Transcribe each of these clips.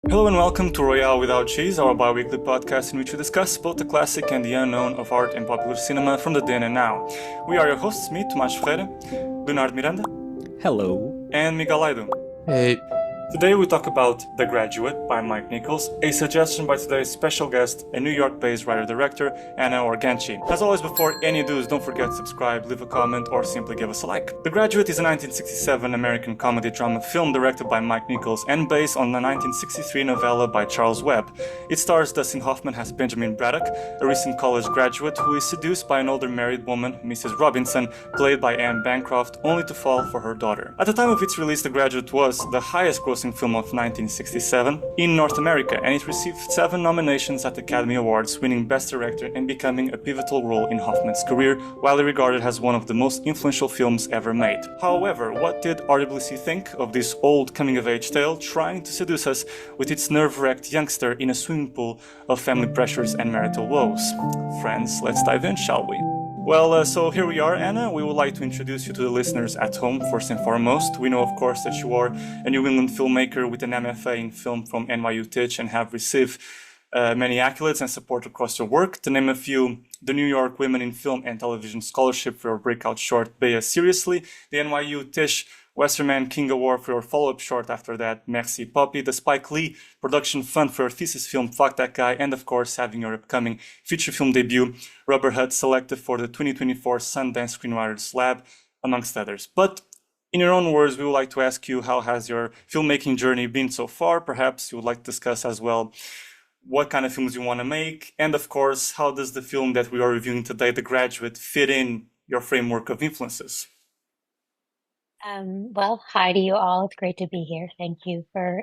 Hello and welcome to Royale Without Cheese, our bi-weekly podcast in which we discuss both the classic and the unknown of art and popular cinema from the then and now. We are your hosts, me, Tomás Ferreira, Leonardo Miranda, Hello. and Miguel Aido. Hey. Today we talk about The Graduate by Mike Nichols, a suggestion by today's special guest, a New York-based writer-director, Hanna Organschi. As always, before any ado, don't forget to subscribe, leave a comment, or simply give us a like. The Graduate is a 1967 American comedy-drama film directed by Mike Nichols and based on the 1963 novella by Charles Webb. It stars Dustin Hoffman as Benjamin Braddock, a recent college graduate who is seduced by an older married woman, Mrs.Robinson, played by Anne Bancroft, only to fall for her daughter. At the time of its release, The Graduate was the highest-grossing film of 1967 in North America, and it received 7 nominations at the Academy Awards, winning Best Director and becoming a pivotal role in Hoffman's career, widely regarded as one of the most influential films ever made. However, what did RWC think of this old coming-of-age tale trying to seduce us with its nerve-wracked youngster in a swimming pool of family pressures and marital woes? Friends, let's dive in, shall we? Well, so here we are, Anna. We would like to introduce you to the listeners at home, first and foremost. We know, of course, that you are a New England filmmaker with an MFA in film from NYU Teach and have received many accolades and support across your work. To name a few, the New York Women in Film and Television Scholarship for your breakout short, Bea Seriously, the NYU Tisch Westerman King Award for your follow-up short after that, Merci Poppy, the Spike Lee Production Fund for your thesis film, Fuck That Guy, and of course having your upcoming feature film debut, Rubber Hut, selected for the 2024 Sundance Screenwriters Lab, amongst others. But in your own words, we would like to ask you, how has your filmmaking journey been so far? Perhaps you would like to discuss as well what kind of films you want to make, and of course, how does the film that we are reviewing today, The Graduate, fit in your framework of influences? Well, hi to you all. It's great to be here. Thank you for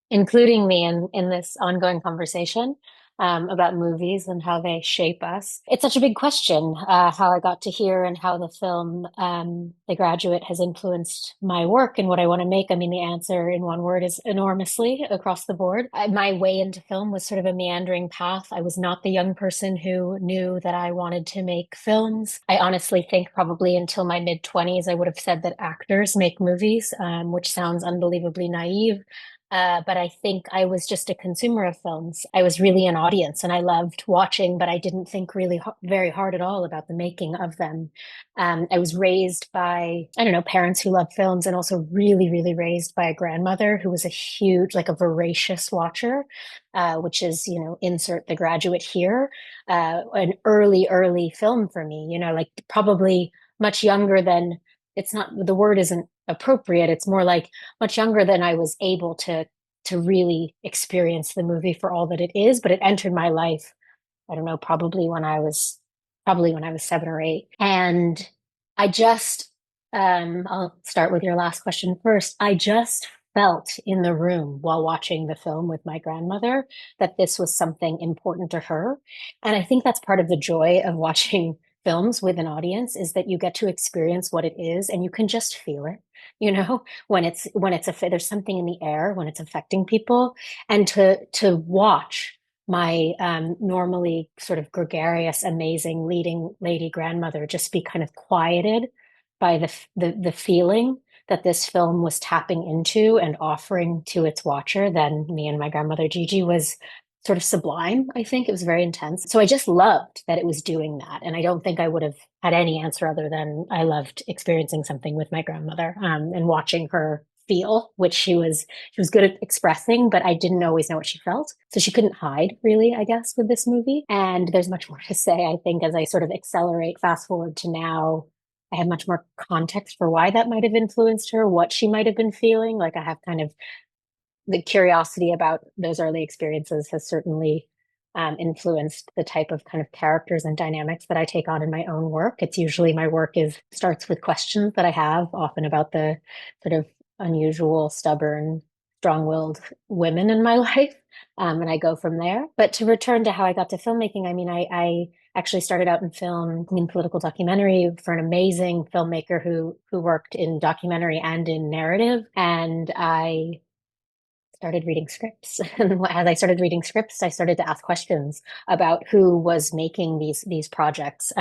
including me in this ongoing conversation about movies and how they shape us. It's such a big question, how I got to here and how the film, The Graduate, has influenced my work and what I want to make. I mean, the answer in one word is enormously across the board. My way into film was sort of a meandering path. I was not the young person who knew that I wanted to make films. I honestly think probably until my mid-20s, I would have said that actors make movies, which sounds unbelievably naive. But I think I was just a consumer of films. I was really an audience and I loved watching, but I didn't think really very hard at all about the making of them. I was raised by, I don't know, parents who loved films, and also really, really raised by a grandmother who was a huge, like a voracious watcher, which is, insert The Graduate here, an early film for me, like probably much younger than, it's not, the word isn't appropriate. It's more like much younger than I was able to really experience the movie for all that it is, but it entered my life, I don't know, probably when I was 7 or 8. And I just I'll start with your last question first. I just felt in the room while watching the film with my grandmother that this was something important to her. And I think that's part of the joy of watching films with an audience, is that you get to experience what it is and you can just feel it, there's something in the air when it's affecting people. And to watch my normally sort of gregarious, amazing leading lady grandmother just be kind of quieted by the feeling that this film was tapping into and offering to its watcher, then me and my grandmother Gigi, was sort of sublime. I think it was very intense. So I just loved that it was doing that. And I don't think I would have had any answer other than I loved experiencing something with my grandmother, and watching her feel, which she was good at expressing, but I didn't always know what she felt. So she couldn't hide really, I guess, with this movie. And there's much more to say, I think, as I sort of accelerate, fast forward to now. I have much more context for why that might have influenced her, what she might have been feeling. Like, I have kind of the curiosity about those early experiences has certainly influenced the type of kind of characters and dynamics that I take on in my own work. It's usually, my work starts with questions that I have, often about the sort of unusual, stubborn, strong-willed women in my life. And I go from there. But to return to how I got to filmmaking, I mean, I actually started out in film, in political documentary, for an amazing filmmaker who worked in documentary and in narrative. And I started reading scripts. And as I started reading scripts, I started to ask questions about who was making these projects,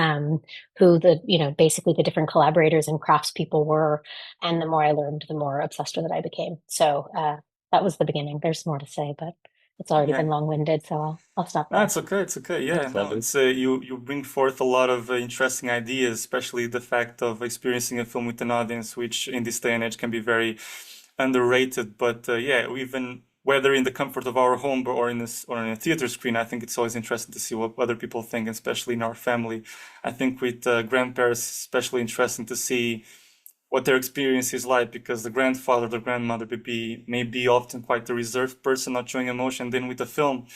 who basically the different collaborators and craftspeople were. And the more I learned, the more obsessed that I became. So that was the beginning. There's more to say, but it's already been Yeah. long-winded, so I'll stop No, there. it's okay. It's okay. Yeah, That's no, lovely. it's you bring forth a lot of interesting ideas, especially the fact of experiencing a film with an audience, which in this day and age can be very underrated. But yeah, even whether in the comfort of our home or in this or in a theater screen, I think it's always interesting to see what other people think, especially in our family. I think with grandparents, especially interesting to see what their experience is like because the grandfather, the grandmother may be often quite a reserved person, not showing emotion. Then with the film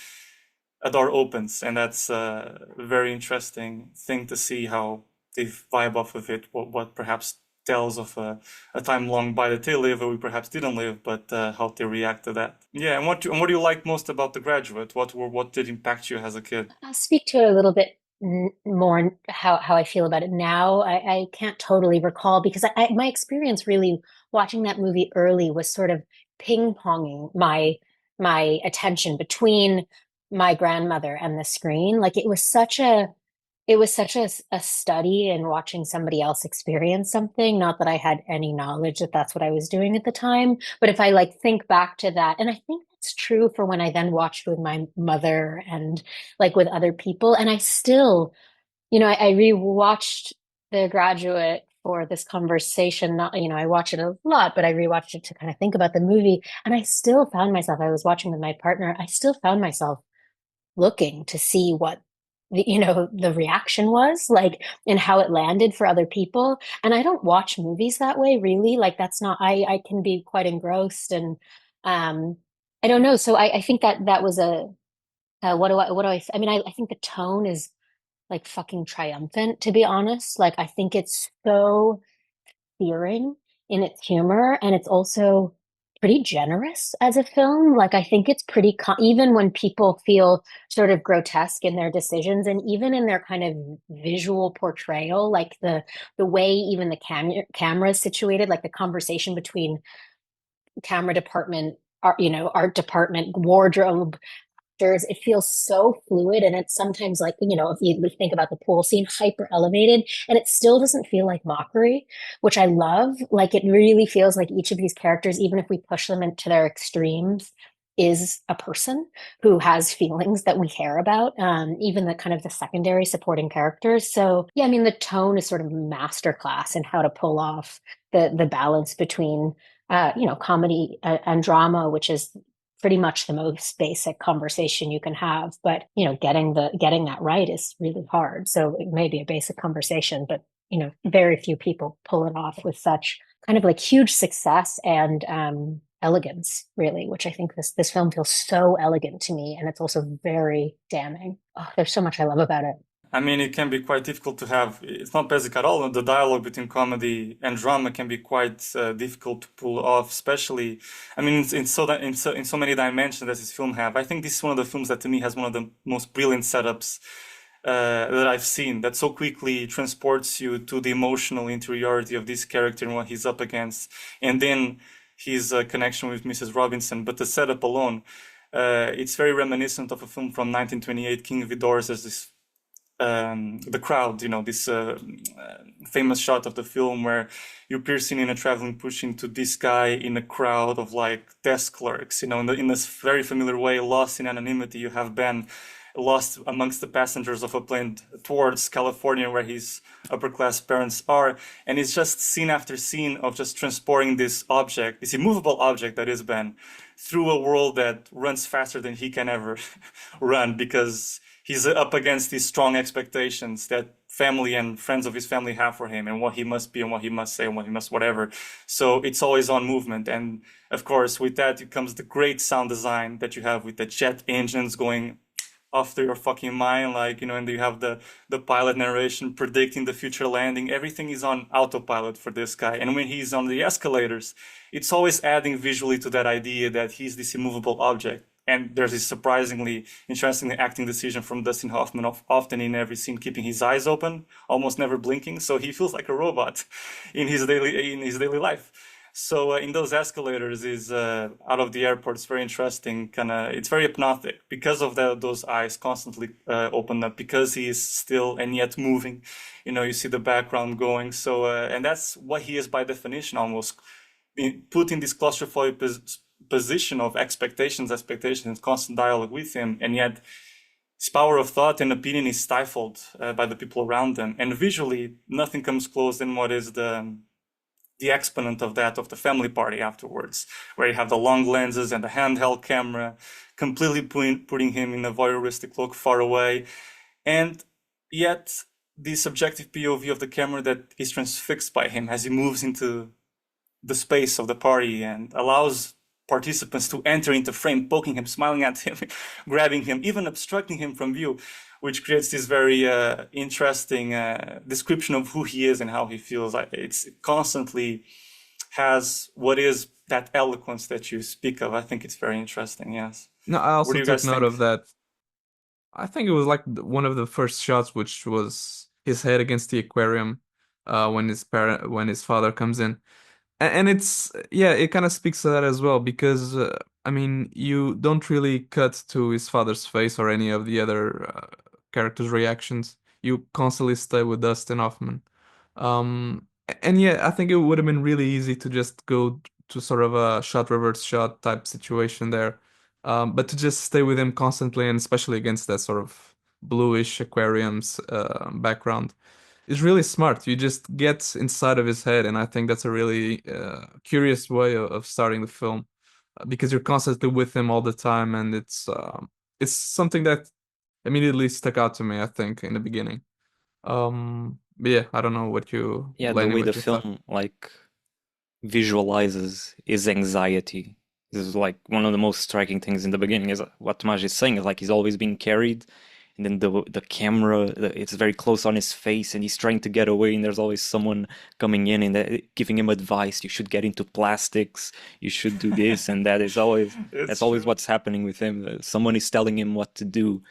a door opens, and that's a very interesting thing to see how they vibe off of it. What perhaps tells of a time long by that they live, or we perhaps didn't live, but how they react to that. Yeah, and what do you like most about The Graduate? What did impact you as a kid? I'll speak to it a little bit more how I feel about it now. I can't totally recall because my experience really watching that movie early was sort of ping-ponging my attention between my grandmother and the screen. Like it was such a study in watching somebody else experience something. Not that I had any knowledge that that's what I was doing at the time, but if I like think back to that, and I think that's true for when I then watched with my mother and like with other people, and I still, I rewatched The Graduate for this conversation. Not, I watch it a lot, but I rewatched it to kind of think about the movie, and I still found myself. I was watching with my partner. I still found myself looking to see what the reaction was like and how it landed for other people. And I don't watch movies that way, really. Like that's not, I can be quite engrossed and um I don't know. So I think that was a I mean, I think the tone is like fucking triumphant, to be honest. Like I think it's so searing in its humor, and it's also pretty generous as a film. Like I think it's pretty even when people feel sort of grotesque in their decisions and even in their kind of visual portrayal, like the way even the camera is situated, like the conversation between camera department, art department, wardrobe, it feels so fluid, and it's sometimes like, if you think about the pool scene, hyper elevated, and it still doesn't feel like mockery, which I love. Like it really feels like each of these characters, even if we push them into their extremes, is a person who has feelings that we care about, even the kind of the secondary supporting characters. So yeah, I mean, the tone is sort of masterclass in how to pull off the balance between comedy and drama, which is pretty much the most basic conversation you can have. But, getting that right is really hard. So it may be a basic conversation, but, very few people pull it off with such kind of like huge success and elegance, really, which I think this film feels so elegant to me. And it's also very damning. Oh, there's so much I love about it. I mean, it can be quite difficult to have. It's not basic at all. The dialogue between comedy and drama can be quite difficult to pull off, especially. I mean, in so many dimensions that this film have. I think this is one of the films that to me has one of the most brilliant setups that I've seen. That so quickly transports you to the emotional interiority of this character and what he's up against, and then his connection with Mrs. Robinson. But the setup alone, it's very reminiscent of a film from 1928, King Vidor's. There's this the crowd, this famous shot of the film where you're piercing in a traveling push into this guy in a crowd of like desk clerks, in this very familiar way, lost in anonymity. You have Ben lost amongst the passengers of a plane towards California where his upper class parents are. And it's just scene after scene of just transporting this object, this immovable object that is Ben, through a world that runs faster than he can ever run because he's up against these strong expectations that family and friends of his family have for him and what he must be and what he must say and what he must whatever. So it's always on movement. And of course, with that, it comes the great sound design that you have with the jet engines going off to your fucking mind, like, and you have the pilot narration predicting the future landing. Everything is on autopilot for this guy. And when he's on the escalators, it's always adding visually to that idea that he's this immovable object. And there's this surprisingly interesting acting decision from Dustin Hoffman of often in every scene keeping his eyes open, almost never blinking, so he feels like a robot in his daily life. So in those escalators is out of the airport. It's very interesting. It's very hypnotic because of those eyes constantly open up because he is still and yet moving. You see the background going. So and that's what he is by definition, almost put in this claustrophobic position of expectations, constant dialogue with him, and yet his power of thought and opinion is stifled by the people around them. And visually, nothing comes close in what is the exponent of that of the family party afterwards, where you have the long lenses and the handheld camera, completely putting him in a voyeuristic look far away, and yet the subjective POV of the camera that is transfixed by him as he moves into the space of the party and allows participants to enter into frame, poking him, smiling at him, grabbing him, even obstructing him from view, which creates this very interesting description of who he is and how he feels. It's constantly has what is that eloquence that you speak of. I think it's very interesting. Yes. No, I What also do you took guys note think? of that. I think it was like one of the first shots, which was his head against the aquarium, when his father comes in. And it's, yeah, it kind of speaks to that as well because I mean, you don't really cut to his father's face or any of the other characters' reactions. You constantly stay with Dustin Hoffman. And yeah, I think it would have been really easy to just go to sort of a shot reverse shot type situation there. But to just stay with him constantly, and especially against that sort of bluish aquariums background, is really smart. You just get inside of his head, and I think that's a really curious way of starting the film because you're constantly with him all the time, and it's something that immediately stuck out to me. I think in the beginning. But yeah, I don't know what you, Yeah, the Lenny, way the what you thought. film like visualizes his anxiety. This is like one of the most striking things in the beginning is what Tomas is saying is like he's always being carried, and then the camera it's very close on his face, and he's trying to get away, and there's always someone coming in and giving him advice. You should get into plastics. You should do this and that. Is always that's It's always true. what's happening with him. Someone is telling him what to do,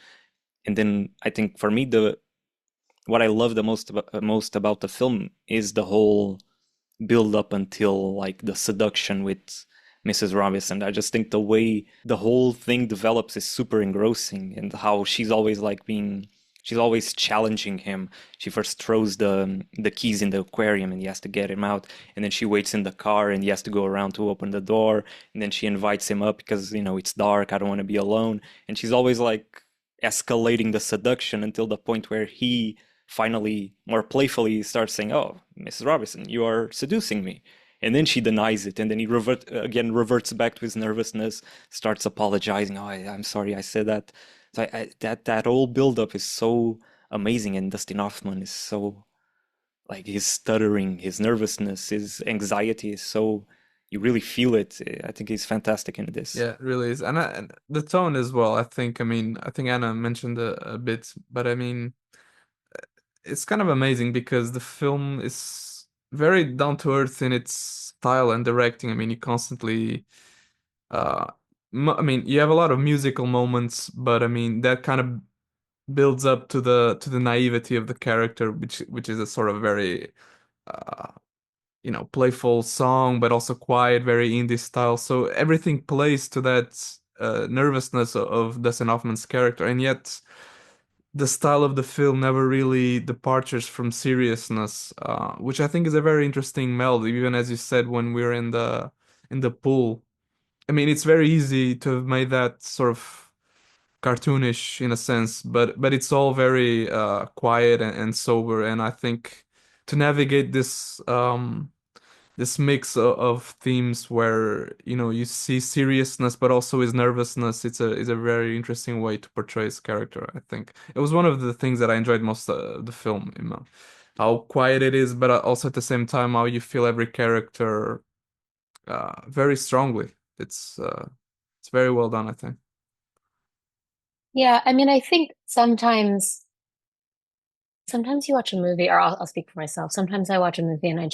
and then I think for me the what I love the most about the film is the whole build up until like the seduction with Mrs. Robinson. I just think the way the whole thing develops is super engrossing, and how she's always challenging him. She first throws the keys in the aquarium and he has to get him out, and then she waits in the car and he has to go around to open the door, and then she invites him up because it's dark, I don't want to be alone, and she's always like escalating the seduction until the point where he finally more playfully starts saying, "Oh, Mrs. Robinson, you are seducing me." And then she denies it, and then he reverts back to his nervousness, starts apologizing. "Oh, I'm sorry, I said that." So that whole buildup is so amazing, and Dustin Hoffman is so like his stuttering, his nervousness, his anxiety is so you really feel it. I think he's fantastic in this. Yeah, it really is, and the tone as well. I think. I mean, I think Anna mentioned a bit, but I mean, it's kind of amazing because the film is very down to earth in its style and directing. I mean, you constantly, uh, I mean, you have a lot of musical moments, but I mean, that kind of builds up to the naivety of the character, which is a sort of very, uh, playful song, but also quiet, very indie style. So everything plays to that nervousness of Dustin Hoffman's character, and yet the style of the film never really departures from seriousness, which I think is a very interesting meld. Even as you said when we were in the pool, I mean, it's very easy to have made that sort of cartoonish in a sense, but it's all very quiet and sober. And I think to navigate this mix of themes where you see seriousness but also his nervousness, it's a very interesting way to portray his character. I think it was one of the things that I enjoyed most of the film, how quiet it is, but also at the same time how you feel every character very strongly. It's very well done, I think. Yeah, I mean, I think sometimes you watch a movie, or I'll speak for myself. Sometimes I watch a movie and I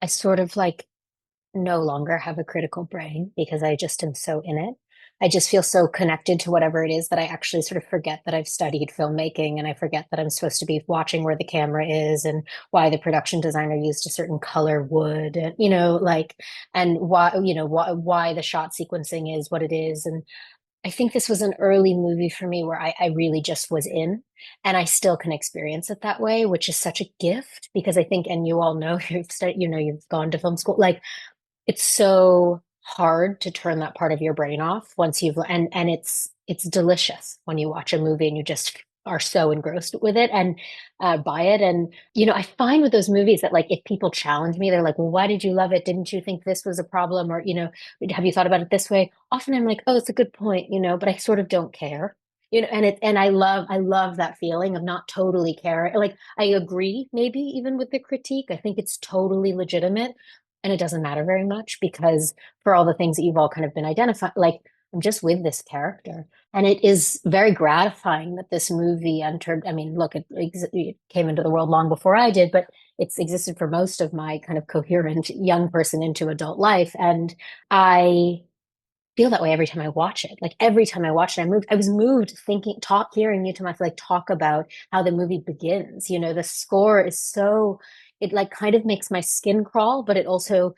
sort of like no longer have a critical brain because I just am so in it. I just feel so connected to whatever it is that I actually sort of forget that I've studied filmmaking, and I forget that I'm supposed to be watching where the camera is and why the production designer used a certain color wood, and like, and why the shot sequencing is what it is. And I think this was an early movie for me where I really just was in, and I still can experience it that way, which is such a gift because I think, and you all know, you've gone to film school, like it's so hard to turn that part of your brain off once you've and it's delicious when you watch a movie and you just are so engrossed with it and by it. And I find with those movies that, like, if people challenge me, they're like, well, why did you love it? Didn't you think this was a problem? Or have you thought about it this way? Often I'm like, oh, it's a good point, but I sort of don't care. And I love that feeling of not totally caring. Like, I agree maybe even with the critique. I think it's totally legitimate, and it doesn't matter very much because for all the things that you've all kind of been identifying, like, I'm just with this character. And it is very gratifying that this movie entered. I mean, look, it came into the world long before I did, but it's existed for most of my kind of coherent young person into adult life. And I feel that way every time I watch it. Like, every time I watch it, I was moved hearing you, Tomás, like, talk about how the movie begins. The score is so, it like kind of makes my skin crawl, but it also,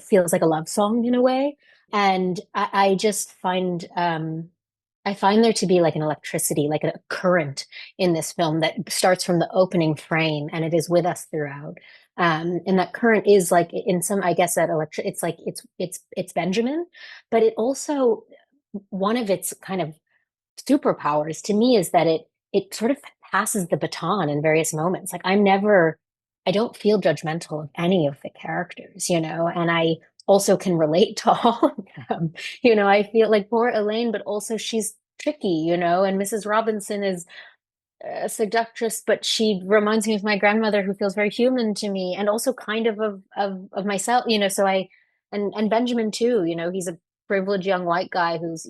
feels like a love song in a way. And I just find, I find there to be like an electricity, like a current in this film that starts from the opening frame and it is with us throughout. And that current is like in some, I guess that it's like it's Benjamin, but it also, one of its kind of superpowers to me is that it sort of passes the baton in various moments. Like, I don't feel judgmental of any of the characters, and I also can relate to all of them. I feel like poor Elaine, but also she's tricky, and Mrs. Robinson is a seductress, but she reminds me of my grandmother, who feels very human to me, and also kind of myself, so and Benjamin too, he's a privileged young white guy who's,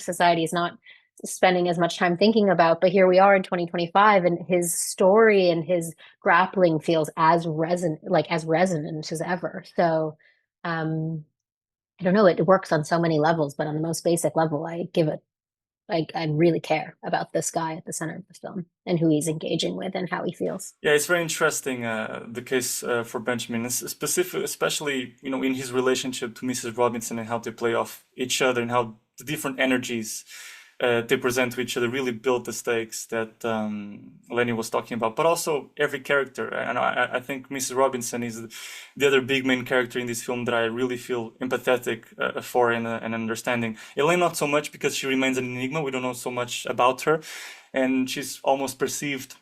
society is not spending as much time thinking about, but here we are in 2025, and his story and his grappling feels as resonant as ever. So I don't know, it works on so many levels, but on the most basic level, I really care about this guy at the center of the film and who he's engaging with and how he feels. Yeah, it's very interesting, the case for Benjamin, especially in his relationship to Mrs. Robinson and how they play off each other and how the different energies they present to each other really build the stakes that Lenny was talking about. But also every character, and I think Mrs. Robinson is the other big main character in this film that I really feel empathetic for and understanding. Elaine not so much, because she remains an enigma. We don't know so much about her, and she's almost perceived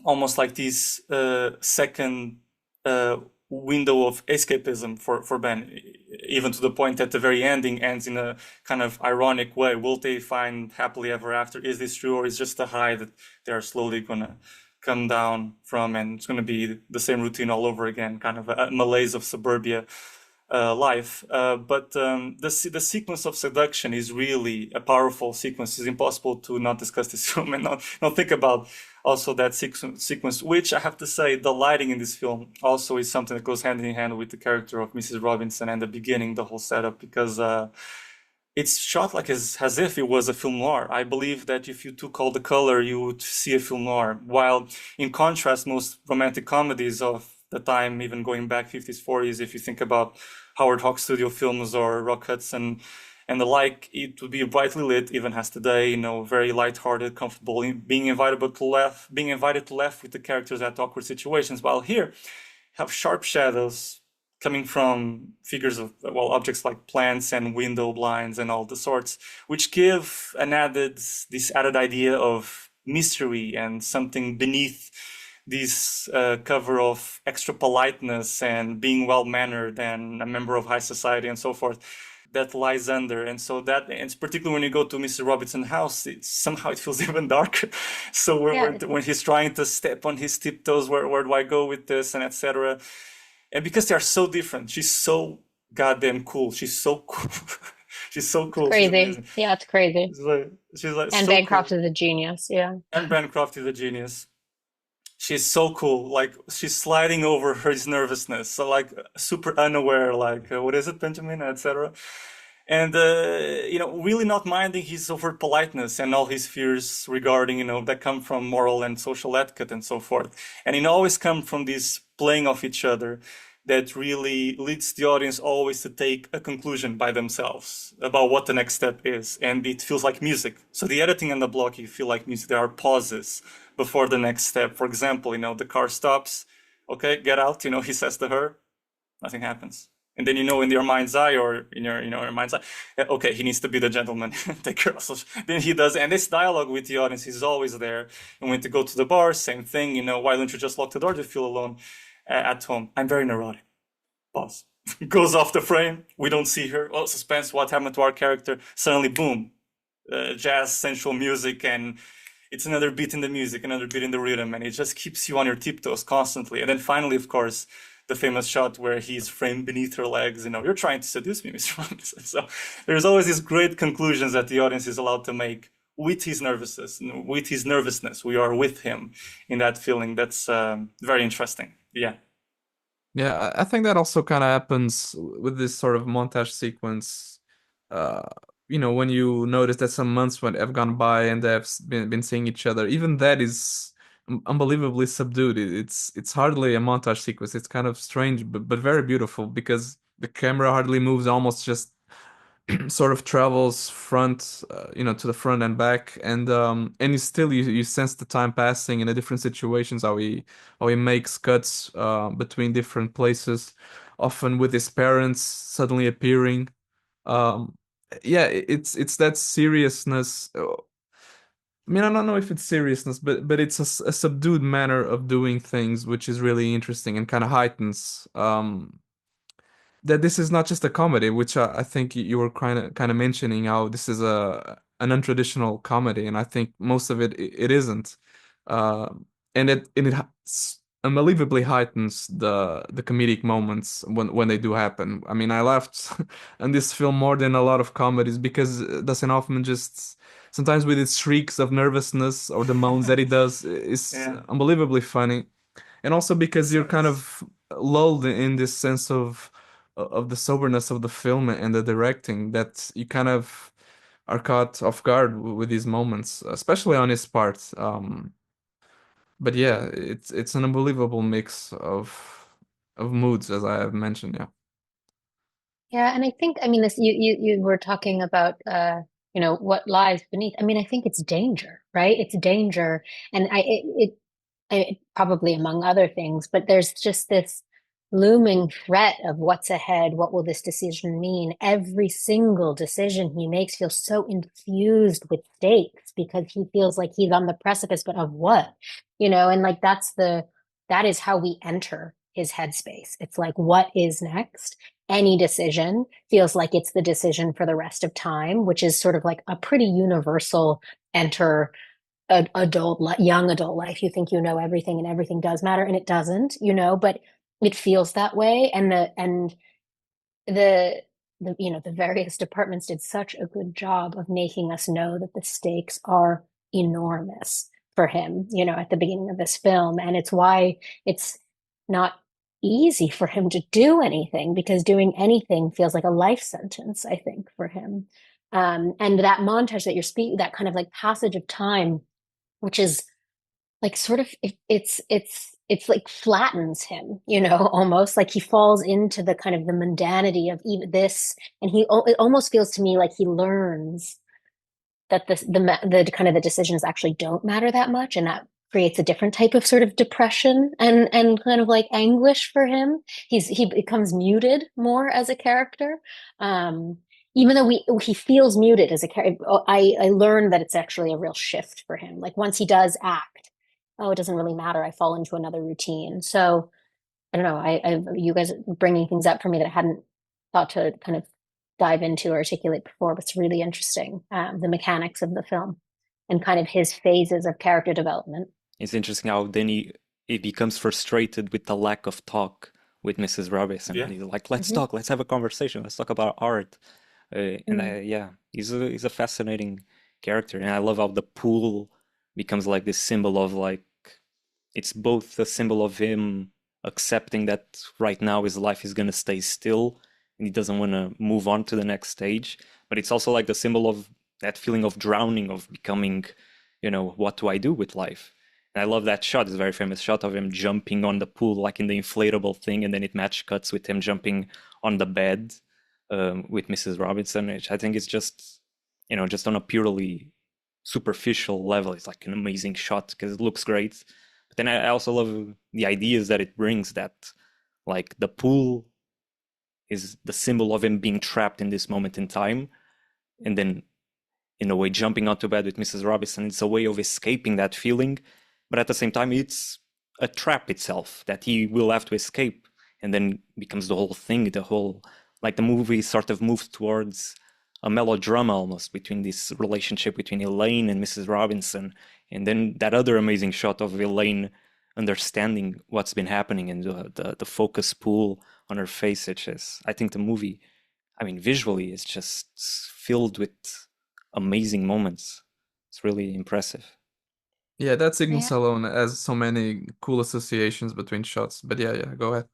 almost like this second window of escapism for Ben, even to the point that the very ending ends in a kind of ironic way. Will they find happily ever after? Is this true, or is just a high that they are slowly gonna come down from, and it's gonna be the same routine all over again, kind of a malaise of suburbia life. But the sequence of seduction is really a powerful sequence. It's impossible to not discuss this film and not think about also that sequence, which I have to say, the lighting in this film also is something that goes hand in hand with the character of Mrs. Robinson and the beginning, the whole setup, because it's shot like as if it was a film noir. I believe that if you took all the color, you would see a film noir. While in contrast, most romantic comedies of the time, even going back 50s, 40s, if you think about Howard Hawks studio films or Rock Hudson and the like, it would be brightly lit, even as today, very lighthearted, comfortable, being invited to laugh with the characters at awkward situations. While here, have sharp shadows coming from figures of, objects like plants and window blinds and all the sorts, which give this added idea of mystery and something beneath this cover of extra politeness and being well-mannered and a member of high society and so forth that lies under. And so that, and particularly when you go to Mr. Robinson's house, somehow it feels even darker. So when he's trying to step on his tiptoes, where do I go with this, and etc. And because they are so different, she's so goddamn cool. She's so cool. She's so cool. It's crazy. Yeah, it's crazy. She's like and so Bancroft cool. is a genius. Yeah. And Bancroft is a genius. She's so cool. Like, she's sliding over his nervousness. So, like, super unaware, like, what is it, Benjamin, etc. And, really not minding his overt politeness and all his fears regarding, that come from moral and social etiquette and so forth. And it always comes from this playing off each other that really leads the audience always to take a conclusion by themselves about what the next step is. And it feels like music. So the editing and the blocking feel like music. There are pauses before the next step. For example, the car stops. Okay, get out. He says to her, nothing happens. And then, in your mind's eye, or in your mind's eye, okay, he needs to be the gentleman, take care of us. Then he does, and this dialogue with the audience is always there. And when to go to the bar, same thing. Why don't you just lock the door to feel alone at home? I'm very neurotic. Pause. Goes off the frame. We don't see her. Oh, suspense. What happened to our character? Suddenly, boom, jazz, sensual music, and it's another beat in the music, another beat in the rhythm, and it just keeps you on your tiptoes constantly. And then finally, of course, the famous shot where he's framed beneath her legs. You're trying to seduce me, Miss Robinson. So there's always these great conclusions that the audience is allowed to make with his nervousness. We are with him in that feeling. That's very interesting. Yeah. Yeah, I think that also kind of happens with this sort of montage sequence. When you notice that some months have gone by and they've been seeing each other, even that is unbelievably subdued. It's hardly a montage sequence. It's kind of strange, but very beautiful because the camera hardly moves, almost just sort of travels to the front and back, and you sense the time passing in the different situations, how he makes cuts between different places, often with his parents suddenly appearing. um yeah, it's that seriousness. I mean, I don't know if it's seriousness, but it's a subdued manner of doing things, which is really interesting and kind of heightens that this is not just a comedy, which I think you were kind of mentioning how this is an untraditional comedy, and I think most of it isn't, uh, and it unbelievably heightens the comedic moments when they do happen. I mean, I laughed on this film more than a lot of comedies because Dustin Hoffman just sometimes with his shrieks of nervousness or the moans that he does is Yeah. unbelievably funny, and also because you're kind It's- of lulled in this sense of the soberness of the film and the directing, that you kind of are caught off guard with these moments, especially on his part. But yeah, it's an unbelievable mix of moods, as I have mentioned. Yeah. Yeah, and I think, I mean, this you were talking about what lies beneath. I mean, I think it's danger, right? It's danger, and probably among other things, but there's just this looming threat of what's ahead. What will this decision mean? Every single decision he makes feels so infused with stakes because he feels like he's on the precipice, but of what? And like that is how we enter his headspace. It's like, what is next? Any decision feels like it's the decision for the rest of time, which is sort of like a pretty universal enter young adult life. You think you know everything and everything does matter, and it doesn't, but it feels that way. And the various departments did such a good job of making us know that the stakes are enormous for him, at the beginning of this film. And it's why it's not easy for him to do anything, because doing anything feels like a life sentence, I think, for him. And that montage that you're speaking, that kind of like passage of time, which is like sort of it's like flattens him, almost like he falls into the kind of the mundanity of even this, and it almost feels to me like he learns that the kind of the decisions actually don't matter that much, and that creates a different type of sort of depression and kind of like anguish for him. He becomes muted more as a character. Even though he feels muted as a character, I learned that it's actually a real shift for him. Like once he does act, oh, it doesn't really matter. I fall into another routine. So I don't know. You guys are bringing things up for me that I hadn't thought to kind of dive into or articulate before, but it's really interesting. The mechanics of the film and kind of his phases of character development. It's interesting how then he becomes frustrated with the lack of talk with Mrs. Robinson. Yeah. And he's like, let's Mhm. talk, let's have a conversation, let's talk about art. Mm. Yeah, he's a fascinating character. And I love how the pool becomes like this symbol of like, it's both a symbol of him accepting that right now his life is going to stay still and he doesn't want to move on to the next stage, but it's also like the symbol of that feeling of drowning, of becoming, what do I do with life? And I love that shot. It's a very famous shot of him jumping on the pool, like in the inflatable thing, and then it match cuts with him jumping on the bed with Mrs. Robinson, which I think is just, just on a purely superficial level, it's like an amazing shot because it looks great. But then I also love the ideas that it brings, that like the pool is the symbol of him being trapped in this moment in time, and then in a way jumping out to bed with Mrs. Robinson. It's a way of escaping that feeling, but at the same time it's a trap itself that he will have to escape, and then becomes the whole thing, the whole, like the movie sort of moves towards a melodrama almost between this relationship between Elaine and Mrs. Robinson, and then that other amazing shot of Elaine understanding what's been happening, and the focus pull on her face. It's just, I think the movie, I mean, visually it's just filled with amazing moments. It's really impressive. Yeah, that signals Yeah. alone has so many cool associations between shots. But yeah, go ahead.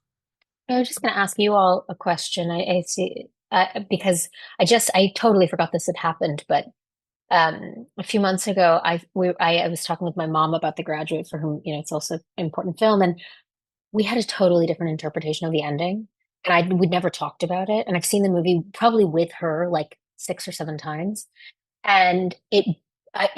I was just going to ask you all a question. I see, because I totally forgot this had happened, but a few months ago, I was talking with my mom about The Graduate, for whom, it's also an important film, and we had a totally different interpretation of the ending, and we'd never talked about it, and I've seen the movie probably with her like 6 or 7 times, and it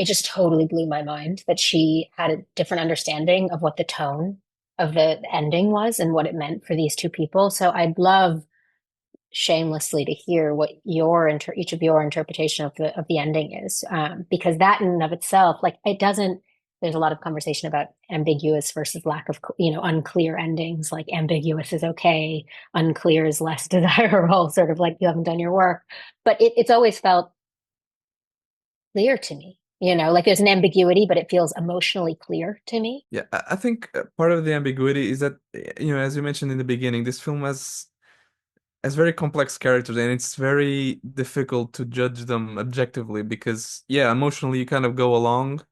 just totally blew my mind that she had a different understanding of what the tone of the ending was and what it meant for these two people. So I'd love shamelessly to hear what each of your interpretation of the ending is, because that in and of itself, like, it doesn't. There's a lot of conversation about ambiguous versus lack of, unclear endings. Like, ambiguous is okay, unclear is less desirable. Sort of like you haven't done your work, but it's always felt clear to me. Like there's an ambiguity, but it feels emotionally clear to me. Yeah, I think part of the ambiguity is that, as you mentioned in the beginning, this film has very complex characters, and it's very difficult to judge them objectively because, yeah, emotionally you kind of go along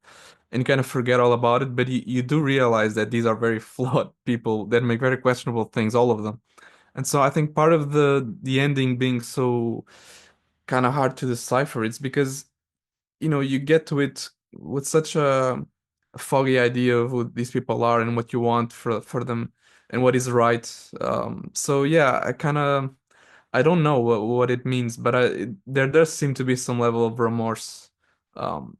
and kind of forget all about it, but you do realize that these are very flawed people that make very questionable things, all of them. And so I think part of the ending being so kind of hard to decipher, it's because, you get to it with such a foggy idea of who these people are and what you want for them and what is right. So yeah, I don't know what it means, but there does seem to be some level of remorse, um,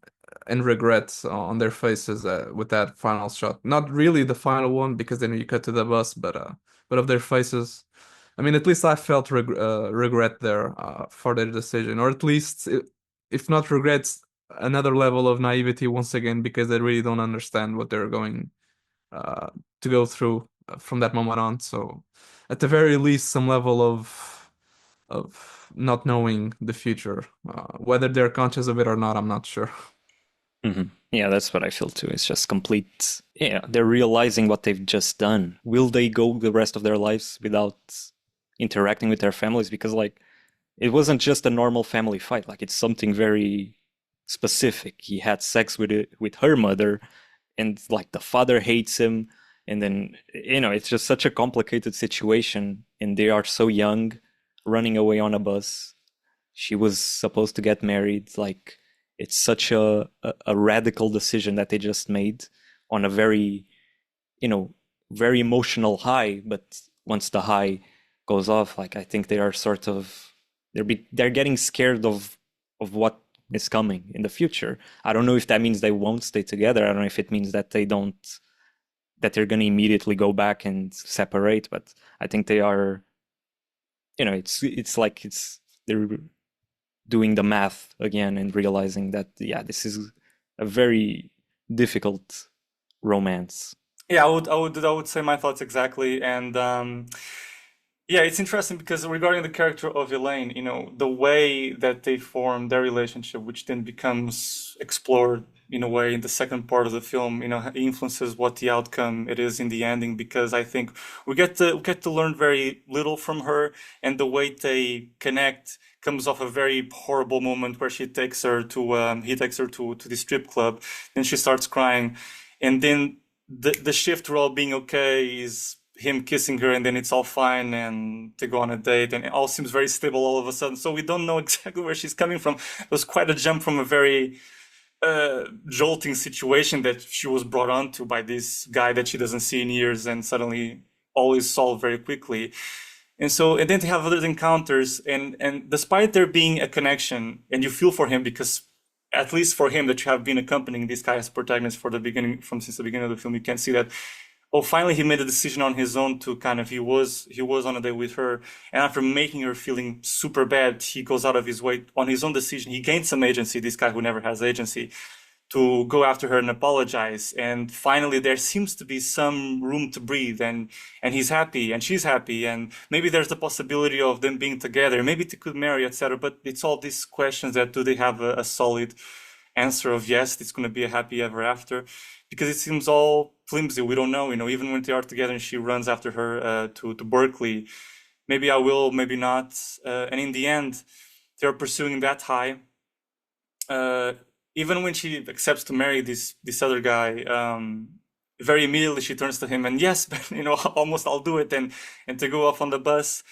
and regret on their faces with that final shot. Not really the final one, because then you cut to the bus, but of their faces. I mean, at least I felt regret there for their decision, or at least, if not regrets, another level of naivety once again, because they really don't understand what they're going uh, to go through from that moment on. So, at the very least, some level of not knowing the future, whether they're conscious of it or not, I'm not sure. Yeah, that's what I feel too. It's just complete. Yeah, they're realizing what they've just done. Will they go the rest of their lives without interacting with their families? Because, like, it wasn't just a normal family fight. Like, it's something very specific. He had sex with her mother, and like the father hates him, and then it's just such a complicated situation. And they are so young, running away on a bus. She was supposed to get married. Like, it's such a radical decision that they just made on a very, very emotional high. But once the high goes off, like, I think they are sort of, they're getting scared of what is coming in the future. I don't know if that means they won't stay together. I don't know if it means that they're going to immediately go back and separate. But I think they are, it's like they're doing the math again and realizing that, yeah, this is a very difficult romance. Yeah, I would say my thoughts exactly, and yeah, it's interesting because regarding the character of Elaine, the way that they form their relationship, which then becomes explored in a way in the second part of the film, influences what the outcome it is in the ending. Because I think we get to learn very little from her, and the way they connect comes off a very horrible moment where he takes her to the strip club, and she starts crying, and then the shift to all being okay is him kissing her, and then it's all fine, and they go on a date, and it all seems very stable all of a sudden. So we don't know exactly where she's coming from. It was quite a jump from a very jolting situation that she was brought onto by this guy that she doesn't see in years, and suddenly all is solved very quickly. And then they have other encounters, and despite there being a connection, and you feel for him because, at least for him, that you have been accompanying this guy as protagonist since the beginning of the film, you can see that oh, finally he made a decision on his own to kind of, he was on a date with her, and after making her feeling super bad, he goes out of his way on his own decision. He gains some agency, this guy who never has agency, to go after her and apologize. And finally there seems to be some room to breathe, and he's happy and she's happy, and maybe there's the possibility of them being together, maybe they could marry, etc. But it's all these questions that, do they have a solid answer of yes, it's going to be a happy ever after? Because it seems all flimsy. We don't know, even when they are together and she runs after her to Berkeley, maybe I will, maybe not. And in the end, they're pursuing that high. Even when she accepts to marry this other guy, very immediately she turns to him and, yes, almost I'll do it, and to go off on the bus.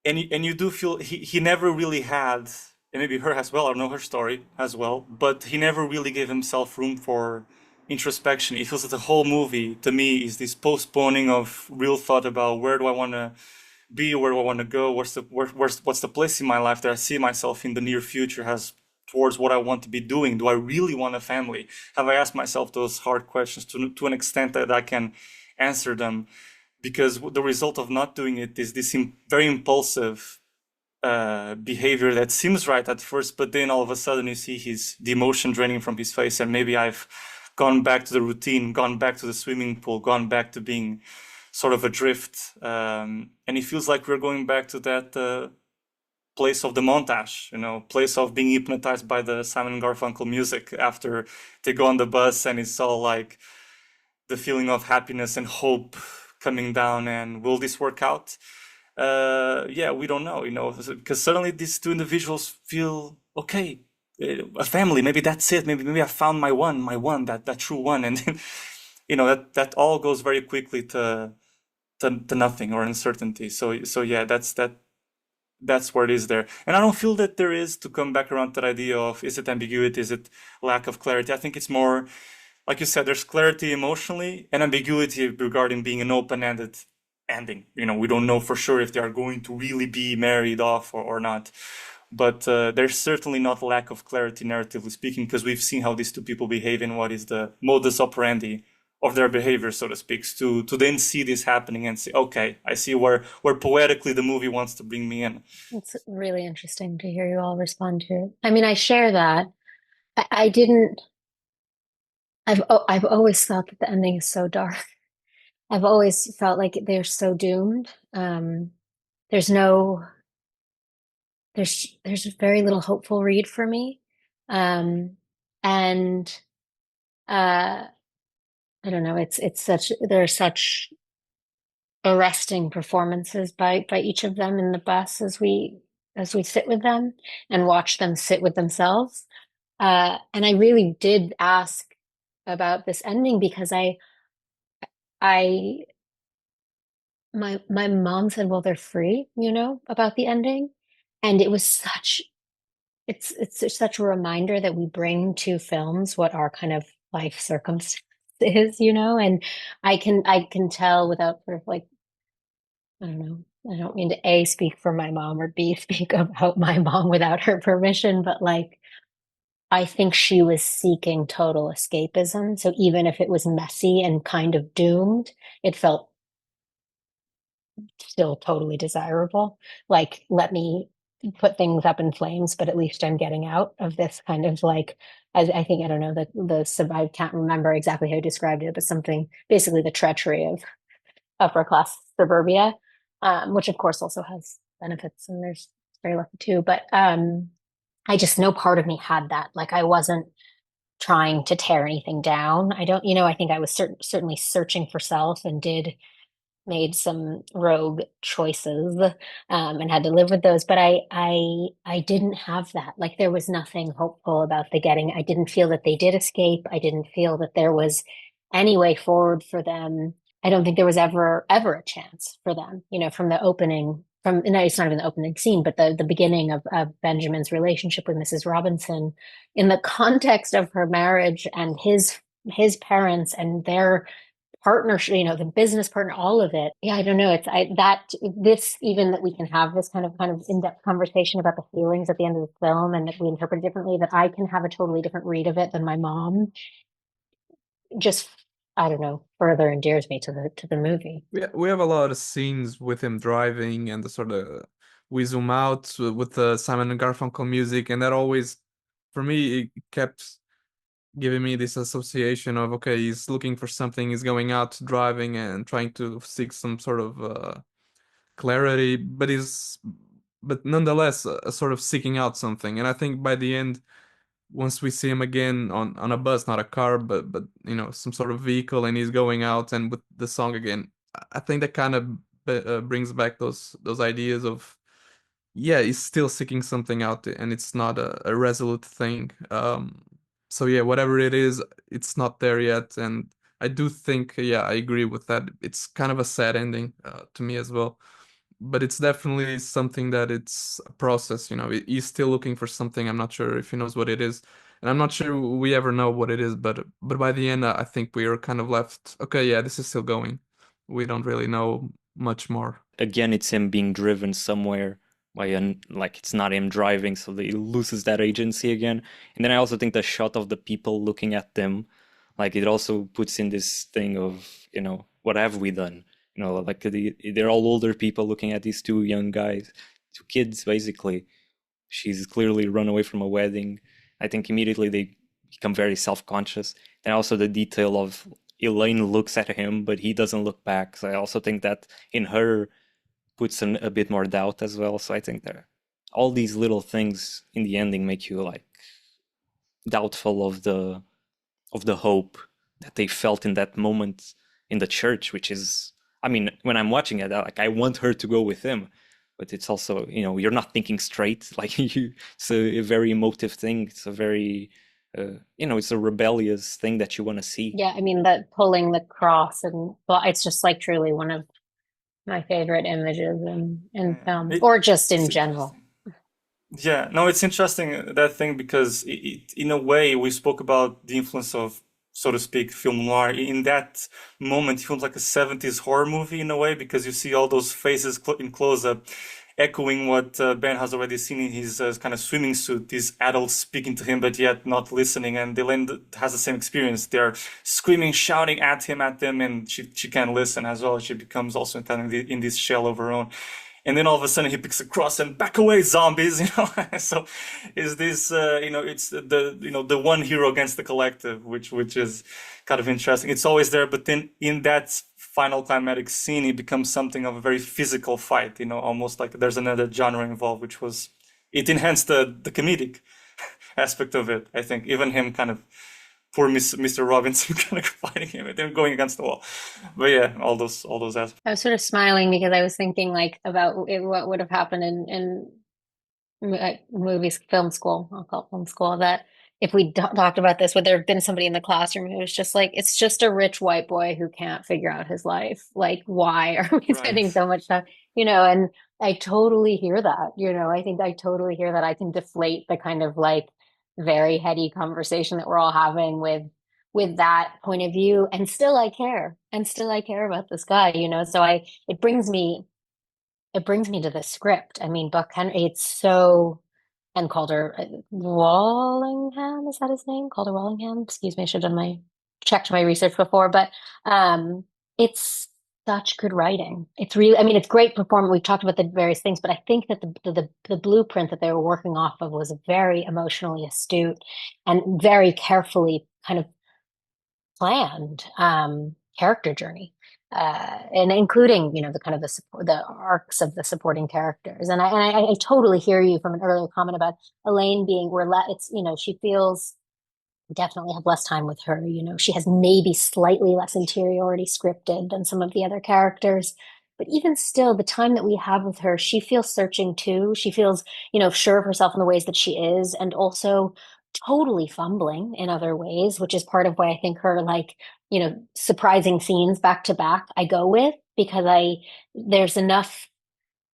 And you do feel he never really had, and maybe her as well, I don't know her story as well, but he never really gave himself room for introspection. It feels that the whole movie to me is this postponing of real thought about, where do I want to be, where do I want to go, what's the place in my life that I see myself in the near future has towards what I want to be doing. Do I really want a family? Have I asked myself those hard questions to an extent that I can answer them? Because the result of not doing it is this very impulsive behavior that seems right at first, but then all of a sudden you see the emotion draining from his face, and maybe I've gone back to the routine, gone back to the swimming pool, gone back to being sort of adrift. And it feels like we're going back to that place of the montage, place of being hypnotized by the Simon and Garfunkel music after they go on the bus, and it's all like the feeling of happiness and hope coming down, and will this work out? Yeah, we don't know, because suddenly these two individuals feel, okay, a family, maybe that's it, maybe I found my one, that true one, and then, that all goes very quickly to nothing or uncertainty. So yeah, that's where it is there. And I don't feel that there is, to come back around to that idea of, is it ambiguity, is it lack of clarity? I think it's more, like you said, there's clarity emotionally and ambiguity regarding being an open-ended ending. We don't know for sure if they are going to really be married off or not. But there's certainly not lack of clarity, narratively speaking, because we've seen how these two people behave and what is the modus operandi of their behavior, so to speak, to then see this happening and say, okay, I see where poetically the movie wants to bring me in. It's really interesting to hear you all respond to it. I mean, I share that. I didn't. I've always thought that the ending is so dark. I've always felt like they're so doomed. There's very little hopeful read for me. And I don't know, there are such arresting performances by each of them in the bus as we sit with them and watch them sit with themselves. And I really did ask about this ending because my mom said, well, they're free, about the ending. And it's such a reminder that we bring to films what our kind of life circumstance is, and I can tell without sort of like, I don't know, I don't mean to A, speak for my mom, or B, speak about my mom without her permission, but like, I think she was seeking total escapism. So even if it was messy and kind of doomed, it felt still totally desirable. Like, let me put things up in flames, but at least I'm getting out of this kind of like, as I think, I don't know, I can't remember exactly how he described it, but something, basically the treachery of upper class suburbia, which of course also has benefits, and there's very lucky too. But I just, no part of me had that. Like, I wasn't trying to tear anything down. I don't, I think I was certainly searching for self, and made some rogue choices, and had to live with those. But I didn't have that. Like, there was nothing hopeful about the getting. I didn't feel that they did escape. I didn't feel that there was any way forward for them. I don't think there was ever a chance for them, from the opening, no, it's not even the opening scene, but the beginning of Benjamin's relationship with Mrs. Robinson, in the context of her marriage and his parents and their partnership, the business partner, all of it. Yeah, I don't know. Even that we can have this kind of in-depth conversation about the feelings at the end of the film, and that we interpret it differently, that I can have a totally different read of it than my mom, just I don't know, further endears me to the movie. We have a lot of scenes with him driving, and the sort of we zoom out with the Simon and Garfunkel music, and that always, for me, it kept giving me this association of, okay, he's looking for something, he's going out driving and trying to seek some sort of clarity, but nonetheless sort of seeking out something. And I think by the end, once we see him again on a bus, not a car, but some sort of vehicle, and he's going out and with the song again, I think that kind of brings back those ideas of, yeah, he's still seeking something out, and it's not a resolute thing. So yeah, whatever it is, it's not there yet, and I do think, yeah, I agree with that. It's kind of a sad ending to me as well, but it's definitely something that it's a process. He's still looking for something. I'm not sure if he knows what it is, and I'm not sure we ever know what it is. But by the end, I think we are kind of left. Okay, yeah, this is still going. We don't really know much more. Again, it's him being driven somewhere by like it's not him driving, so he loses that agency again. And then I also think the shot of the people looking at them, like it also puts in this thing of, what have we done? Like they're all older people looking at these two young guys, two kids basically. She's clearly run away from a wedding. I think immediately they become very self-conscious. And also the detail of Elaine looks at him, but he doesn't look back. So I also think that in her puts a bit more doubt as well. So I think that all these little things in the ending make you like doubtful of the hope that they felt in that moment in the church, which is, I mean, when I'm watching it, like I want her to go with him, but it's also, you're not thinking straight. Like it's a very emotive thing. It's a very, it's a rebellious thing that you want to see. Yeah, I mean, that pulling the cross, and well, it's just like truly one of my favorite images in film, or just in general. Yeah, no, it's interesting that thing because in a way we spoke about the influence of, so to speak, film noir. In that moment, it feels like a 70s horror movie in a way because you see all those faces in close up, echoing what Ben has already seen in his kind of swimming suit. These adults speaking to him, but yet not listening. And Elaine has the same experience. They're screaming, shouting at them, and she can't listen as well. She becomes also kind of in this shell of her own. And then all of a sudden he picks a cross and back away zombies, So is this, it's the one hero against the collective, which is kind of interesting. It's always there, but then in that final climatic scene, it becomes something of a very physical fight, almost like there's another genre involved, it enhanced the comedic aspect of it. I think even him kind of, poor Mr. Robinson kind of fighting him and then going against the wall. But yeah, all those aspects. I was sort of smiling because I was thinking like about what would have happened in movies, film school. I'll call it film school. That if we talked about this, would there have been somebody in the classroom who was just like, it's just a rich white boy who can't figure out his life. Like, why are we spending so much time? And I totally hear that. I think I totally hear that. I can deflate the kind of like very heady conversation that we're all having with that point of view, and still I care about this guy, so it brings me to the script. I mean, Buck Henry, it's so, and Calder Wallingham, is that his name? Calder Wallingham, excuse me, I should have checked my research before, but it's such good writing. It's really, I mean, it's great performance. We've talked about the various things, but I think that the blueprint that they were working off of was very emotionally astute and very carefully kind of planned character journey, and including the kind of the arcs of the supporting characters. And I totally hear you from an earlier comment about Elaine being it's she feels definitely have less time with her. She has maybe slightly less interiority scripted than some of the other characters. But even still, the time that we have with her, she feels searching too. She feels, sure of herself in the ways that she is, and also totally fumbling in other ways, which is part of why I think her surprising scenes back to back I go with, because there's enough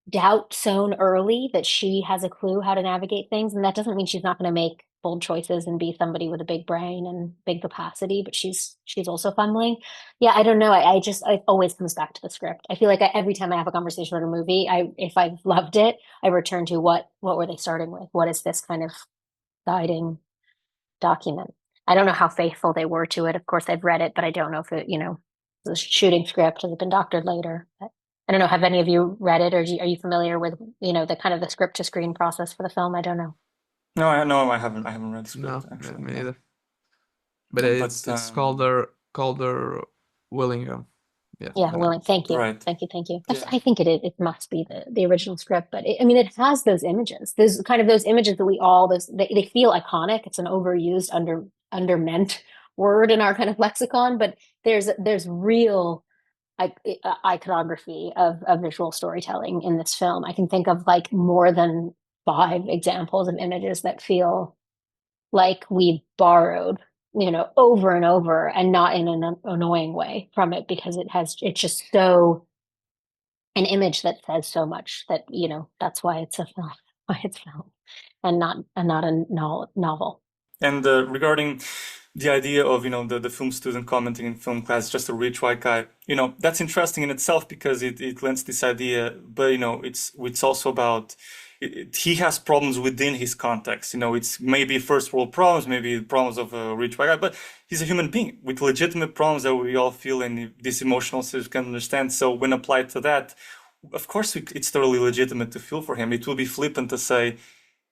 doubt sown early that she has a clue how to navigate things. And that doesn't mean she's not going to make bold choices and be somebody with a big brain and big capacity, but she's also fumbling. Yeah, I don't know. It always comes back to the script. I feel like every time I have a conversation about a movie, if I've loved it, I return to what were they starting with? What is this kind of guiding document? I don't know how faithful they were to it. Of course, I've read it, but I don't know if it, the shooting script has been doctored later. But I don't know. Have any of you read it, or are you familiar with, the kind of the script to screen process for the film? I don't know. No, I haven't. I haven't read the No, script actually. me No. neither. But But it's Calder Willingham. Yes, Yeah, whatever. willing. Thank you. right. Thank you. Thank you. Yeah. I think it must be the original script, but I mean, it has those images. There's kind of those images that we all they feel iconic. It's an overused, undermeant word in our kind of lexicon, but there's real iconography of visual storytelling in this film. I can think of like more than 5 examples of images that feel like we borrowed, over and over, and not in an annoying way from it, because it's just so an image that says so much that, that's why it's a film, why it's film, and not a novel. And regarding the idea of, the film student commenting in film class, just a rich white guy, that's interesting in itself because it lends this idea, but, it's also about, he has problems within his context. It's maybe first world problems, maybe problems of a rich white guy, but he's a human being with legitimate problems that we all feel and this emotional system can understand. So when applied to that, of course, it's totally legitimate to feel for him. It will be flippant to say,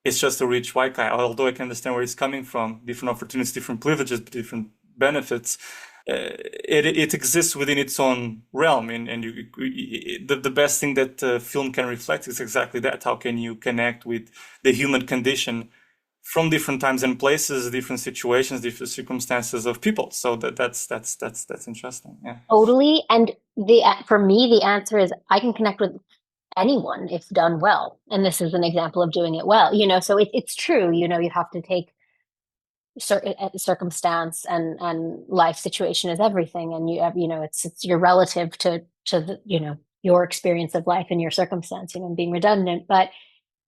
it's just a rich white guy, although I can understand where he's coming from, different opportunities, different privileges, different benefits. It exists within its own realm, and the best thing that film can reflect is exactly that. How can you connect with the human condition from different times and places, different situations, different circumstances of people? So that's interesting. Yeah. Totally. And for me, the answer is I can connect with anyone if done well. And this is an example of doing it well, so it's true, you have to take circumstance and life situation as everything. And it's your relative to the, your experience of life and your circumstance, being redundant, but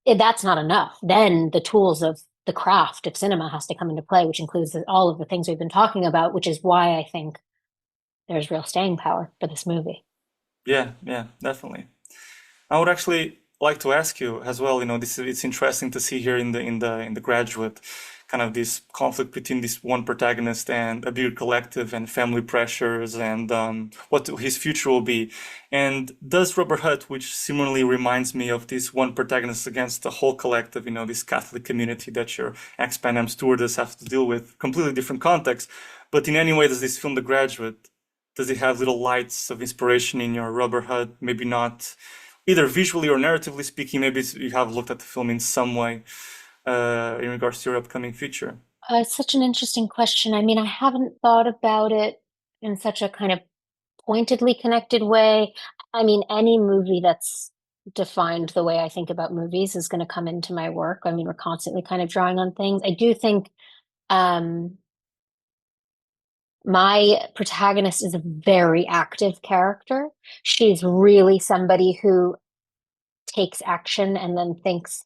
that's not enough. Then the tools of the craft of cinema has to come into play, which includes all of the things we've been talking about, which is why I think there's real staying power for this movie. Yeah, definitely. I would actually like to ask you as well. It's interesting to see here in the Graduate, kind of this conflict between this one protagonist and a bigger collective and family pressures and what his future will be. And does Rubber Hut, which similarly reminds me of this one protagonist against the whole collective, this Catholic community that your ex-Pan Am stewardess have to deal with, completely different context. But in any way, does this film, The Graduate, does it have little lights of inspiration in your Rubber Hut? Maybe not either visually or narratively speaking, maybe you have looked at the film in some way in regards to your upcoming feature. It's such an interesting question. I mean, I haven't thought about it in such a kind of pointedly connected way. I mean, any movie that's defined the way I think about movies is going to come into my work. I mean, we're constantly kind of drawing on things. I do think my protagonist is a very active character. She's really somebody who takes action and then thinks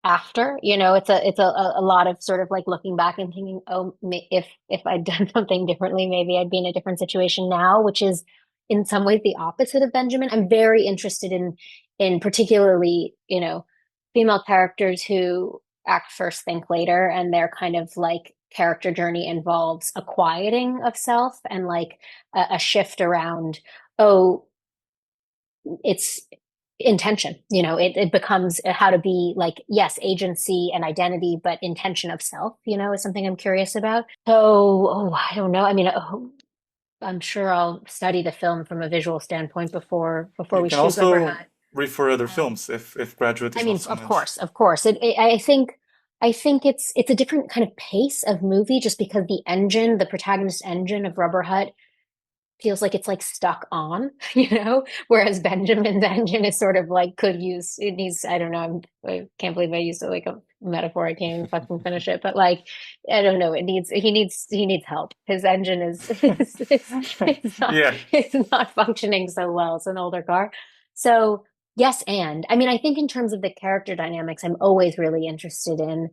after. It's a lot of sort of like looking back and thinking, oh, if I'd done something differently, maybe I'd be in a different situation now, which is in some ways the opposite of Benjamin. I'm very interested in particularly, female characters who act first, think later, and their kind of like character journey involves a quieting of self and like a shift around, oh, it's intention. It becomes how to be like, yes, agency and identity, but intention of self, is something I'm curious about. So, I don't know. I mean, I'm sure I'll study the film from a visual standpoint before You we can shoot Rubber also Hut. refer other films if Graduate is I mean, not so of much. course. I think it's a different kind of pace of movie just because the protagonist engine of Rubber Hut feels like it's like stuck on, whereas Benjamin's engine is sort of like it needs, I don't know, I can't believe I used like a metaphor. I can't even fucking finish it, but like, I don't know, he needs help. His engine Yeah. it's not functioning so well. It's an older car. So yes, and I mean, I think in terms of the character dynamics, I'm always really interested in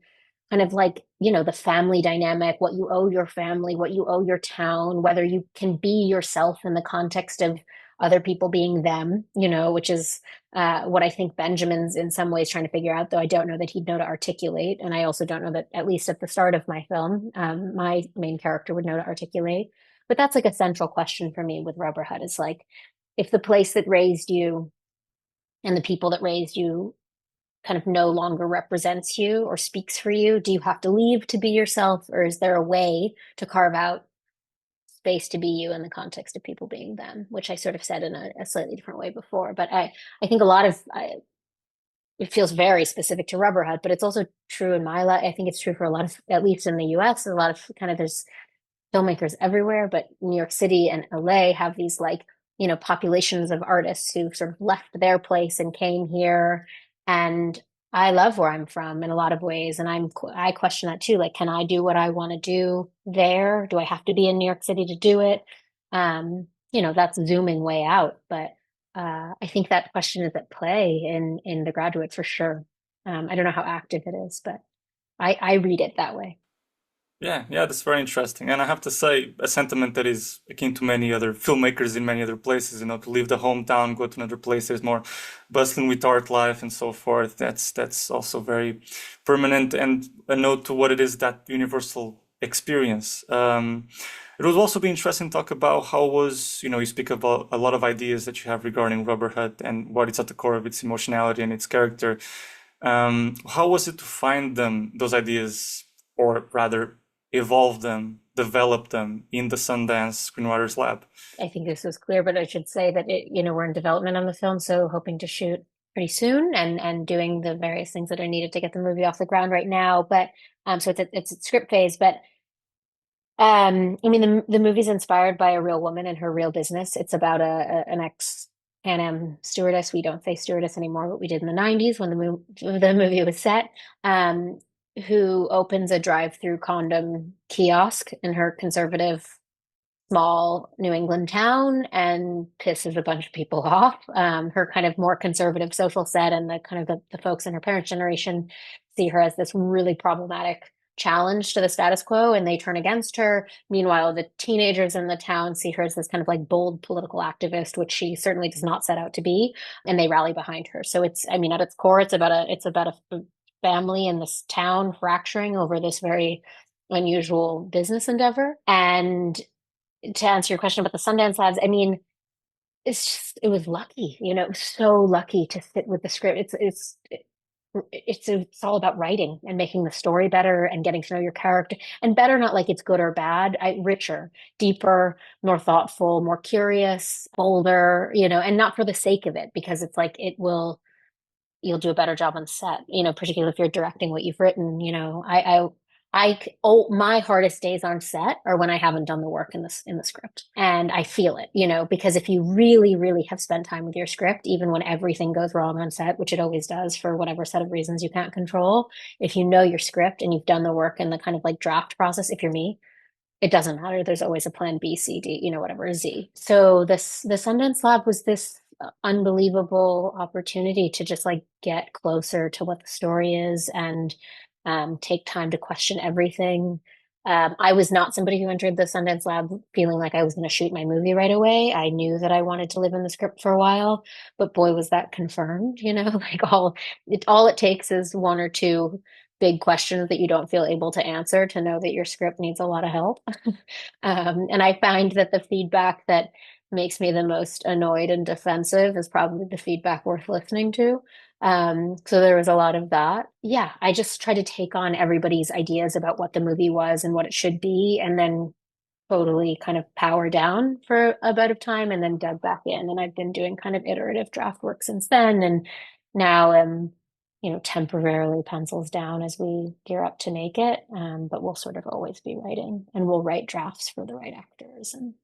kind of like, the family dynamic, what you owe your family, what you owe your town, whether you can be yourself in the context other people being them, which is what I think Benjamin's in some ways trying to figure out, though I don't know that he'd know to articulate. And I also don't know that, at least at the start of my film, my main character would know to articulate. But that's like a central question for me with Rubberhead, is like, if the place that raised you and the people that raised you kind of no longer represents you or speaks for you, do you have to leave to be yourself, or is there a way to carve out space to be you in the context of people being them, which I sort of said in a slightly different way before. But I think a lot of it feels very specific to Rubberhead, but it's also true in my life. I think it's true for a lot of, at least in the US, a lot of kind of, there's filmmakers everywhere, but New York City and LA have these like, populations of artists who sort of left their place and came here. And I love where I'm from in a lot of ways. And I question that too. Like, can I do what I want to do there? Do I have to be in New York City to do it? That's zooming way out, but I think that question is at play in The Graduate for sure. I don't know how active it is, but I read it that way. Yeah, that's very interesting. And I have to say, a sentiment that is akin to many other filmmakers in many other places, to leave the hometown, go to another place, there's more bustling with art life and so forth. That's also very permanent, and a note to what it is, that universal experience. It would also be interesting to talk about how was, you speak about a lot of ideas that you have regarding Rubberhead and what it's at the core of its emotionality and its character. How was it to find those ideas, or rather evolve them, develop them in the Sundance Screenwriters Lab? I think this was clear, but I should say that we're in development on the film, so hoping to shoot pretty soon and doing the various things that are needed to get the movie off the ground right now. But so it's a script phase, but the movie's inspired by a real woman and her real business. It's about an ex Pan Am stewardess. We don't say stewardess anymore, but we did in the 90s when the movie was set. Who opens a drive-through condom kiosk in her conservative small New England town and pisses a bunch of people off. Her kind of more conservative social set and the kind of the folks in her parents' generation see her as this really problematic challenge to the status quo, and they turn against her. Meanwhile, the teenagers in the town see her as this kind of like bold political activist, which she certainly does not set out to be, and they rally behind her. So it's, at its core, it's about a family in this town fracturing over this very unusual business endeavor. And to answer your question about the Sundance Labs, it was lucky, it was so lucky to sit with the script. It's all about writing and making the story better and getting to know your character, and better, not like it's good or bad, richer, deeper, more thoughtful, more curious, bolder, and not for the sake of it, because it's like you'll do a better job on set, particularly if you're directing what you've written. My hardest days on set are when I haven't done the work in the script, and I feel it, because if you really, really have spent time with your script, even when everything goes wrong on set, which it always does for whatever set of reasons you can't control, if you know your script and you've done the work in the kind of like draft process, if you're me, it doesn't matter. There's always a plan B, C, D, whatever, Z. So the Sundance Lab was this unbelievable opportunity to just like get closer to what the story is and take time to question everything. I was not somebody who entered the Sundance Lab feeling like I was going to shoot my movie right away. I knew that I wanted to live in the script for a while, but boy, was that confirmed, like all it takes is one or two big questions that you don't feel able to answer to know that your script needs a lot of help. And I find that the feedback that makes me the most annoyed and defensive is probably the feedback worth listening to. So there was a lot of that. Yeah, I just try to take on everybody's ideas about what the movie was and what it should be, and then totally kind of power down for a bit of time and then dug back in. And I've been doing kind of iterative draft work since then. And now temporarily pencils down as we gear up to make it. But we'll sort of always be writing, and we'll write drafts for the right actors, and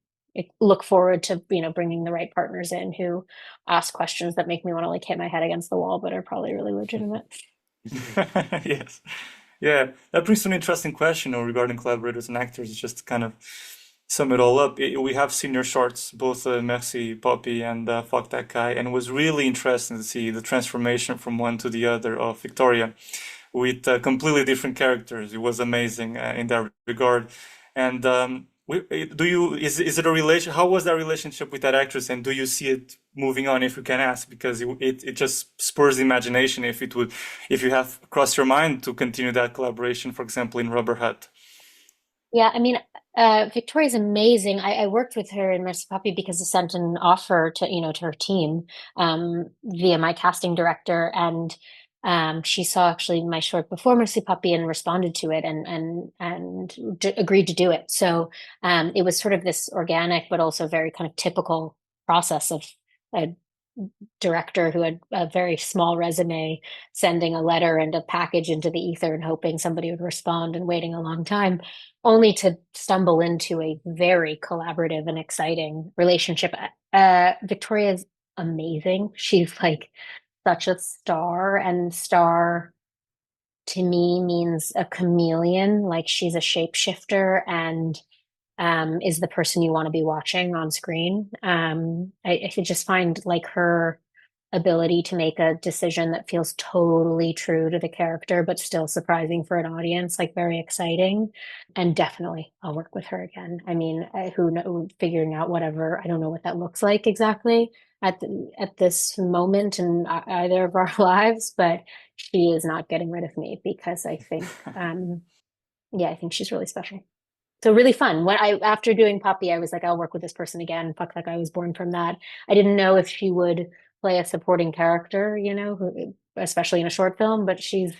look forward to bringing the right partners in who ask questions that make me want to like hit my head against the wall, but are probably really legitimate. Yes. Yeah, that brings to an interesting question, regarding collaborators and actors. Just to kind of sum it all up, we have seen your shorts, both Merci Poppy and Fuck That Guy, and it was really interesting to see the transformation from one to the other of Victoria with completely different characters. It was amazing in that regard. And Do you is it a relation? How was that relationship with that actress, and do you see it moving on, if you can ask? Because it just spurs the imagination if you have crossed your mind to continue that collaboration, for example, in Rubber Hut. Yeah, I mean, Victoria's amazing. I worked with her in Mercy Puppy because I sent an offer to, to her team, via my casting director, and she saw actually my short before Mercy Puppy and responded to it and agreed to do it. So it was sort of this organic, but also very kind of typical process of a director who had a very small resume sending a letter and a package into the ether and hoping somebody would respond and waiting a long time, only to stumble into a very collaborative and exciting relationship. Victoria's amazing. She's like such a star, and star to me means a chameleon. Like she's a shapeshifter and is the person you want to be watching on screen. I could just find like her ability to make a decision that feels totally true to the character, but still surprising for an audience, like very exciting. And definitely I'll work with her again. I mean, figuring out whatever, I don't know what that looks like exactly at this moment in either of our lives, but she is not getting rid of me because I think, I think she's really special. So really fun. After doing Puppy, I was like, I'll work with this person again. Fuck, like I was born from that. I didn't know if she would play a supporting character, especially in a short film, but she's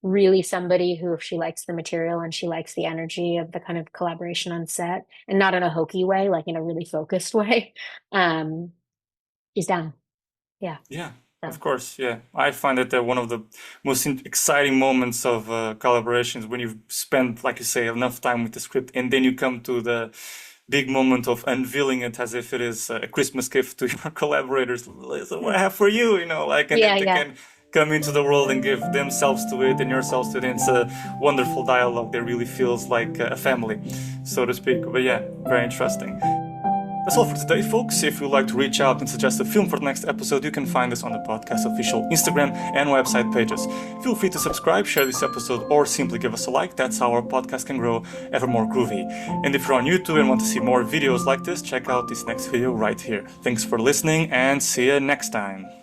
really somebody who, if she likes the material and she likes the energy of the kind of collaboration on set, and not in a hokey way, like in a really focused way, she's down. Yeah. Yeah. Of course, yeah. I find that one of the most exciting moments of collaborations when you've spent, like you say, enough time with the script, and then you come to the big moment of unveiling it as if it is a Christmas gift to your collaborators. Listen, what I have for you, and then they can come into the world and give themselves to it and yourselves to it. And it's a wonderful dialogue that really feels like a family, so to speak. But yeah, very interesting. That's all for today, folks. If you'd like to reach out and suggest a film for the next episode, you can find us on the podcast official Instagram and website pages. Feel free to subscribe, share this episode, or simply give us a like. That's how our podcast can grow ever more groovy. And if you're on YouTube and want to see more videos like this, check out this next video right here. Thanks for listening, and see you next time.